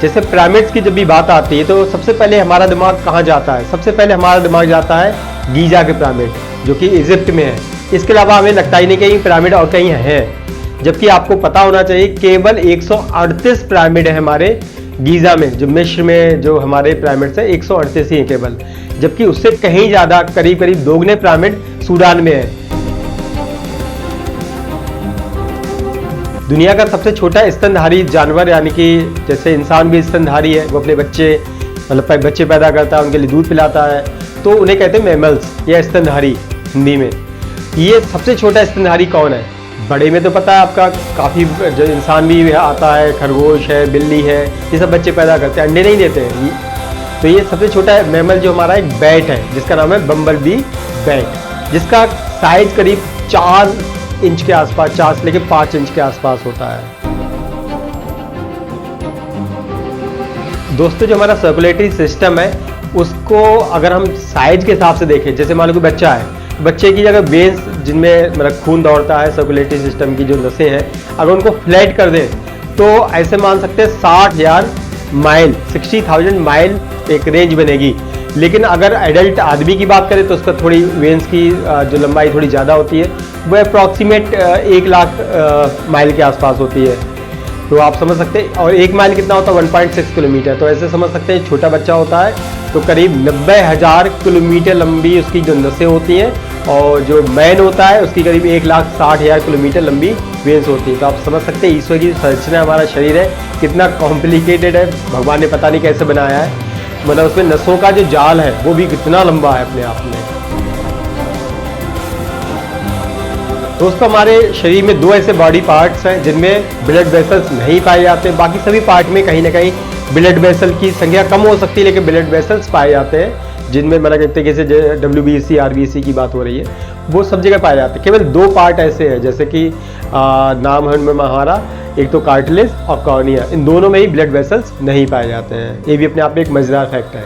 जैसे पिरामिड्स की जब भी बात आती है तो सबसे पहले हमारा दिमाग कहाँ जाता है? सबसे पहले हमारा दिमाग जाता है गीजा के पिरामिड, जो कि इजिप्ट में है। इसके अलावा हमें लगता ही नहीं कि पिरामिड और कहीं है, जबकि आपको पता होना चाहिए केवल 138 पिरामिड है हमारे गीजा में। जो मिस्र में जो हमारे पिरामिड्स है 138 ही है केवल, जबकि उससे कहीं ज़्यादा करीब करीब दोगुने पिरामिड सूडान में है। दुनिया का सबसे छोटा स्तनधारी जानवर, यानी कि जैसे इंसान भी स्तनधारी है, वो अपने बच्चे मतलब बच्चे पैदा करता है, उनके लिए दूध पिलाता है, तो उन्हें कहते हैं मैमल्स या स्तनधारी हिंदी में। ये सबसे छोटा स्तनधारी कौन है? बड़े में तो पता है आपका, काफ़ी जो इंसान भी आता है, खरगोश है, बिल्ली है, ये सब बच्चे पैदा करते हैं, अंडे नहीं देते हैं। तो ये सबसे छोटा मैमल जो हमारा एक बैट है, जिसका नाम है बम्बल बी बैट, जिसका साइज करीब 4 इंच के आसपास, 4 से लेकर 5 इंच के आसपास होता है। दोस्तों, जो हमारा सर्कुलेटरी सिस्टम है उसको अगर हम साइज के हिसाब से देखें, जैसे मान लो कि बच्चा है, बच्चे की जगह वेन्स जिनमें मतलब खून दौड़ता है, सर्कुलेटरी सिस्टम की जो नसें हैं, अगर उनको फ्लैट कर दें तो ऐसे मान सकते हैं 60,000 माइल, 60,000 माइल एक रेंज बनेगी। लेकिन अगर एडल्ट आदमी की बात करें तो उसका थोड़ी वेन्स की जो लंबाई थोड़ी ज़्यादा होती है, वो अप्रॉक्सीमेट 1 लाख माइल के आसपास होती है। तो आप समझ सकते हैं, और 1 माइल कितना होता है? 1.6 किलोमीटर। तो ऐसे समझ सकते हैं छोटा बच्चा होता है तो करीब 90,000 किलोमीटर लंबी उसकी जो नसें होती हैं, और जो मैन होता है उसकी करीब 1,60,000 किलोमीटर लंबी वेन्स होती है। तो आप समझ सकते हैं ईश्वर की संरचना हमारा शरीर है कितना कॉम्प्लिकेटेड है, भगवान ने पता नहीं कैसे बनाया है। मतलब उसमें नसों का जो जाल है वो भी कितना लंबा है अपने आप में। दोस्तों, हमारे शरीर में 2 ऐसे बॉडी पार्ट्स हैं जिनमें ब्लड वेसल्स नहीं पाए जाते। बाकी सभी पार्ट में कहीं ना कहीं ब्लड वेसल की संख्या कम हो सकती है, लेकिन ब्लड वेसल्स पाए जाते हैं, जिनमें मतलब एक तरीके से WBC RBC की बात हो रही है, वो सब जगह पाए जाते हैं। केवल 2 पार्ट ऐसे हैं, जैसे कि नाम है उनमें हमारा, एक तो कार्टिलेज और कॉर्निया, इन दोनों में ही ब्लड वेसल्स नहीं पाए जाते हैं। ये भी अपने आप में एक मजेदार फैक्ट है।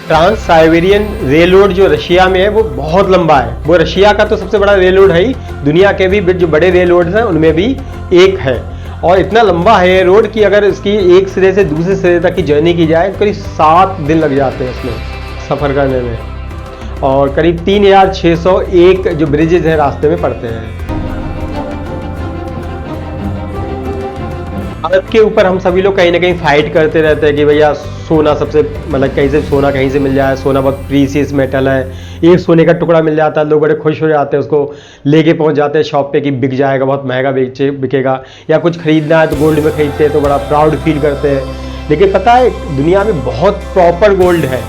ट्रांस साइबेरियन रेलरोड जो रशिया में है वो बहुत लंबा है। वो रशिया का तो सबसे बड़ा रेलरोड है ही, दुनिया के भी जो बड़े रेलरोड हैं उनमें भी एक है। और इतना लंबा है ये रोड कि अगर इसकी एक सिरे से दूसरे सिरे तक की जर्नी की जाए तो करीब 7 दिन लग जाते हैं उसमें सफ़र करने में, और करीब 3,601 जो ब्रिजेज हैं रास्ते में पड़ते हैं। भारत के ऊपर हम सभी लोग कहीं ना कहीं फाइट करते रहते हैं कि भैया सोना सबसे मतलब कहीं से सोना कहीं से मिल जाए, सोना बहुत प्रीसियस मेटल है, एक सोने का टुकड़ा मिल जाता है, लोग बड़े खुश हो जाते हैं, उसको लेके पहुंच जाते हैं शॉप पे कि बिक जाएगा, बहुत महंगा बिकेगा, या कुछ खरीदना है तो गोल्ड में खरीदते हैं तो बड़ा प्राउड फील करते हैं। लेकिन पता है दुनिया में बहुत प्रॉपर गोल्ड है।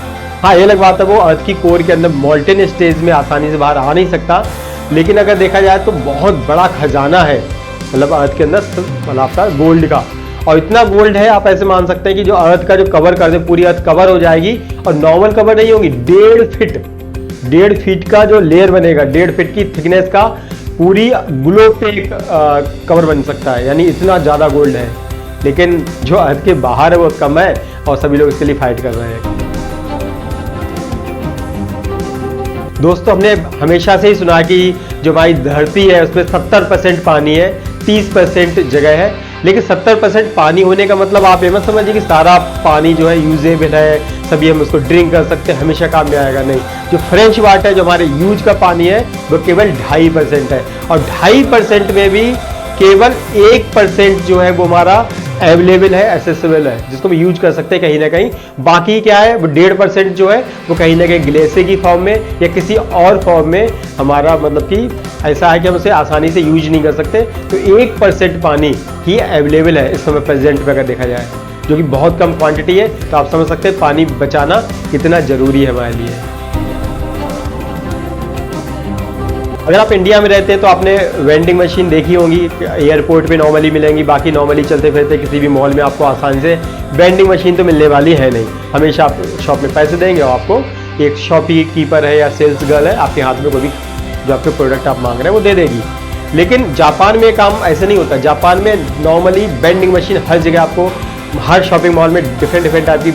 हाँ, ये अलग बात है वो अर्थ की कोर के अंदर मॉल्टेन स्टेज में आसानी से बाहर आ नहीं सकता, लेकिन अगर देखा जाए तो बहुत बड़ा खजाना है मतलब अर्थ के अंदर मतलब आपका गोल्ड का। और इतना गोल्ड है, आप ऐसे मान सकते हैं कि जो अर्थ का जो कवर कर दे, पूरी अर्थ कवर हो जाएगी, और नॉर्मल कवर नहीं होगी, 1.5 फीट का जो लेयर बनेगा, 1.5 फीट की थिकनेस का पूरी ग्लोब पे एक कवर बन सकता है, यानी इतना ज़्यादा गोल्ड है। लेकिन जो अर्थ के बाहर है वो कम है, और सभी लोग इसके लिए फाइट कर रहे हैं। दोस्तों, हमने हमेशा से ही सुना कि जो हमारी धरती है उसमें 70% पानी है, 30% जगह है। लेकिन 70% पानी होने का मतलब आप ये मत समझिए कि सारा पानी जो है यूजेबल है, सभी हम उसको ड्रिंक कर सकते हैं, हमेशा काम में आएगा, नहीं। जो फ्रेश वाटर जो हमारे यूज का पानी है वो केवल 2.5% है, और 2.5% में भी केवल 1% जो है वो हमारा अवेलेबल है, एसेसिबल है, जिसको हम यूज कर सकते हैं कहीं ना कहीं। बाकी क्या है वो 1.5% जो है वो कहीं ना कहीं ग्लेशियर की फॉर्म में या किसी और फॉर्म में हमारा मतलब कि ऐसा है कि हम उसे आसानी से यूज नहीं कर सकते। तो 1% पानी ही अवेलेबल है इस समय प्रेजेंट में अगर देखा जाए, जो कि बहुत कम क्वांटिटी है। तो आप समझ सकते हैं पानी बचाना कितना जरूरी है हमारे लिए। अगर आप इंडिया में रहते हैं तो आपने वेंडिंग मशीन देखी होंगी, एयरपोर्ट पे नॉर्मली मिलेंगी, बाकी नॉर्मली चलते फिरते किसी भी मॉल में आपको आसानी से वेंडिंग मशीन तो मिलने वाली है नहीं। हमेशा आप शॉप में पैसे देंगे और आपको एक शॉपकीपर है या सेल्स गर्ल है आपके हाथ में कोई भी जो आपके प्रोडक्ट आप मांग रहे हैं वो दे देगी। लेकिन जापान में काम ऐसे नहीं होता। जापान में नॉर्मली वेंडिंग मशीन हर जगह आपको, हर शॉपिंग मॉल में डिफरेंट टाइप की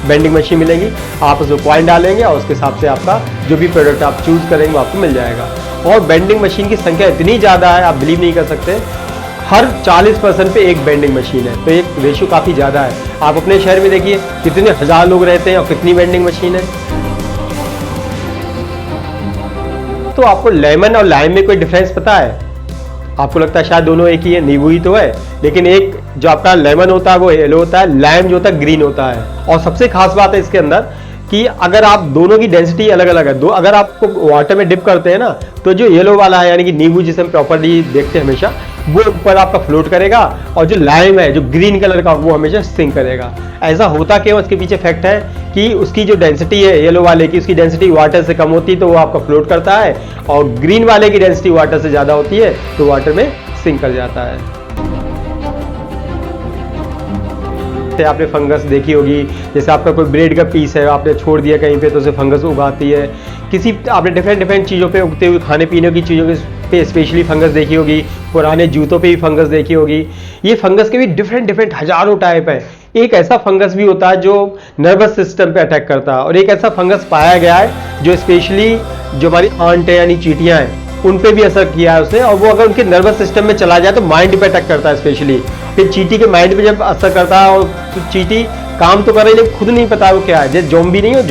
वेंडिंग मशीन मिलेंगी। आप उसमें कॉइन डालेंगे और उसके हिसाब से आपका जो भी प्रोडक्ट आप चूज करेंगे वो आपको मिल जाएगा। और वेंडिंग मशीन की संख्या इतनी ज़्यादा है आप बिलीव नहीं कर सकते। हर 40% पे एक वेंडिंग मशीन है, तो एक रेशियो काफ़ी ज़्यादा है। आप अपने शहर में देखिए कितने हज़ार लोग रहते हैं और कितनी वेंडिंग मशीन है। तो आपको लेमन और लाइम में कोई डिफरेंस पता है? आपको लगता है शायद दोनों एक ही है, नींबू ही तो है, लेकिन एक जो आपका लेमन होता है वो येलो होता है, लाइम जो होता है ग्रीन होता है। और सबसे खास बात है इसके अंदर कि अगर आप दोनों की डेंसिटी अलग अलग है, अगर आपको वाटर में डिप करते हैं ना, तो जो येलो वाला है यानी कि नींबू जिसे हम प्रॉपर्ली देखते हैं हमेशा, वो ऊपर आपका फ्लोट करेगा, और जो लाइम है जो ग्रीन कलर का वो हमेशा सिंक करेगा। ऐसा होता क्यों? इसके पीछे फैक्ट है कि उसकी जो डेंसिटी है येलो वाले की, उसकी डेंसिटी वाटर से कम होती है तो वो आपका फ्लोट करता है, और ग्रीन वाले की डेंसिटी वाटर से ज़्यादा होती है तो वाटर में सिंक कर जाता है। आपने फंगस देखी होगी, जैसे आपका कोई ब्रेड का पीस है आपने छोड़ दिया कहीं पे तो उसे फंगस उगाती है। किसी आपने डिफरेंट चीज़ों पे उगते हुए खाने पीने की चीज़ों पे स्पेशली फंगस देखी होगी, पुराने जूतों पे भी फंगस देखी होगी। ये फंगस के भी डिफरेंट हजारों टाइप है। एक ऐसा फंगस भी होता है जो नर्वस सिस्टम पे अटैक करता है, और एक ऐसा फंगस पाया गया है जो स्पेशली जो हमारी आंट है यानी चींटियाँ हैं उन पे भी असर किया है उसने, और वो अगर उनके नर्वस सिस्टम में चला जाए तो माइंड पे अटैक करता है स्पेशली। फिर चींटी के माइंड पे जब असर करता है और तो चींटी काम तो कर रही है लेकिन खुद नहीं पता वो क्या है। जैसे जोम्बी नहीं हो,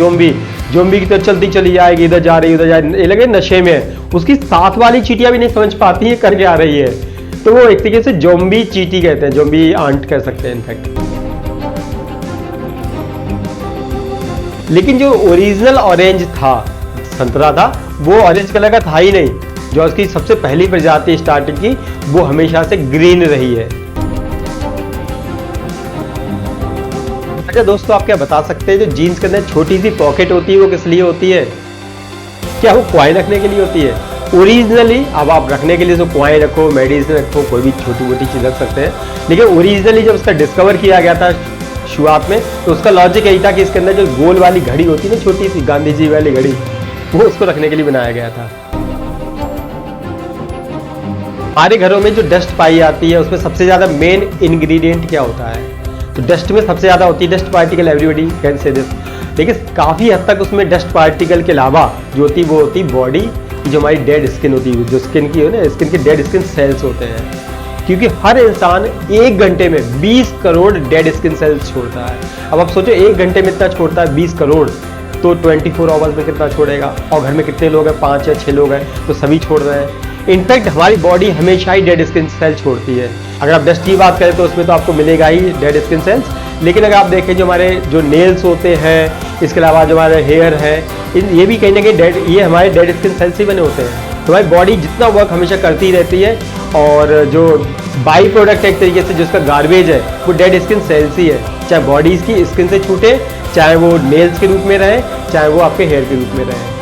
जोम्बी की तो चलती चली जाएगी, इधर जा रही उधर जा रही, ये लगे नशे में, उसकी साथ वाली चींटियां भी नहीं समझ पाती है कर क्या रही है, तो वो एक तरीके से जोम्बी चींटी कहते हैं, जोम्बी आंट कह सकते हैं इनफैक्ट। लेकिन जो ओरिजिनल ऑरेंज था, संतरा था, वो ऑरेंज कलर का था ही नहीं। जो उसकी सबसे पहली प्रजाति स्टार्टिंग की वो हमेशा से ग्रीन रही है। अच्छा दोस्तों, आप क्या बता सकते हैं जो जीन्स के अंदर छोटी सी पॉकेट होती है वो किस लिए होती है? क्या वो कॉइन रखने के लिए होती है? ओरिजिनली अब आप रखने के लिए तो कॉइन रखो, मेडिसिन रखो, कोई भी छोटी मोटी चीज़ रख सकते हैं, लेकिन ओरिजिनली जब उसका डिस्कवर किया गया था शुरुआत में तो उसका लॉजिक यही था कि इसके अंदर जो गोल वाली घड़ी होती है ना, छोटी सी गांधी जी वाली घड़ी, वो उसको रखने के लिए बनाया गया था। हमारे घरों में जो डस्ट पाई जाती है उसमें सबसे ज़्यादा मेन इंग्रेडिएंट क्या होता है? तो डस्ट में सबसे ज़्यादा होती है dust particle, everybody can say this. लेकिन काफ़ी हद तक उसमें डस्ट पार्टिकल के अलावा जो होती है वो होती है बॉडी की जो हमारी डेड स्किन होती है, जो स्किन की है ना, स्किन के डेड स्किन सेल्स होते हैं। क्योंकि हर इंसान 1 घंटे में 20 करोड़ डेड स्किन सेल्स छोड़ता है। अब आप सोचो 1 घंटे में इतना छोड़ता है 20 करोड़, तो 24 आवर्स में कितना छोड़ेगा? और घर में कितने लोग हैं? 5 या 6 लोग हैं, तो सभी छोड़ रहे हैं। इनफैक्ट हमारी बॉडी हमेशा ही डेड स्किन सेल छोड़ती है। अगर आप डस्ट की बात करें तो उसमें तो आपको मिलेगा ही डेड स्किन सेल्स, लेकिन अगर आप देखें जो हमारे जो नेल्स होते हैं, इसके अलावा जो हमारे हेयर है, ये भी कहीं ना कहीं ये हमारे डेड स्किन सेल्स से बने होते हैं। तो हमारी बॉडी जितना वर्क हमेशा करती रहती है, और जो बाई प्रोडक्ट एक तरीके से जिसका गार्बेज है वो डेड स्किन सेल्स ही है, चाहे बॉडी की स्किन से छूटे, चाहे वो नेल्स के रूप में रहे, चाहे वो आपके हेयर के रूप में रहे।